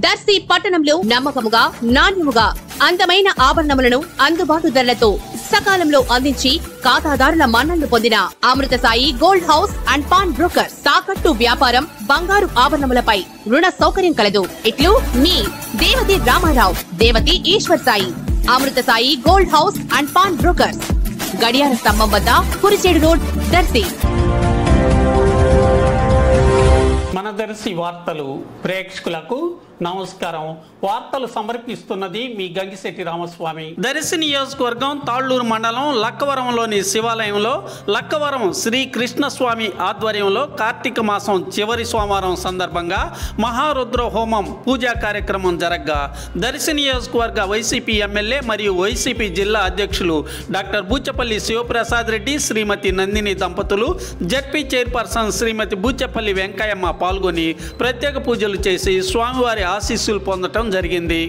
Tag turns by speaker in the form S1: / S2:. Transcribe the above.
S1: దర్శి పట్టణంలో నమ్మకముగా నాణ్యముగా అందమైన ఆభరణములను అందుబాటు ధరలతో సకాలంలో అందించి ఖాతాదారుల మన్ననలు పొందిన Amrutha Sai gold house and pawn broker. తాకట్టు వ్యాపారం, బంగారు ఆభరణములపై రుణ సౌకర్యం కలదు. ఇట్లు మీ Devathi Ramarao, Devathi Eshwar Sai. Amrutha Sai gold house and pawn brokers, గడియార స్తంభం వద్ద, కురిచేడు రోడ్, దర్శి.
S2: మన దర్శి వార్తలు ప్రేక్షకులకు నమస్కారం. వార్తలు సమర్పిస్తున్నది మీ గంగిశెట్టి రామస్వామి. దర్శి నియోజకవర్గం తాళ్లూరు మండలం లక్కవరంలోని శివాలయంలో లక్కవరం శ్రీ కృష్ణస్వామి ఆధ్వర్యంలో కార్తీక మాసం చివరి సోమవారం సందర్భంగా మహారుద్ర హోమం పూజా కార్యక్రమం జరగ్గా దర్శి నియోజకవర్గ వైసీపీ ఎమ్మెల్యే మరియు వైసీపీ జిల్లా అధ్యక్షులు డాక్టర్ బూచపల్లి శివప్రసాద్ రెడ్డి, శ్రీమతి నందిని దంపతులు, జడ్పీ చైర్పర్సన్ శ్రీమతి బూచపల్లి వెంకయ్యమ్మ పాల్గొని ప్రత్యేక పూజలు చేసి స్వామివారి ఆశీస్సులు పొందటం జరిగింది.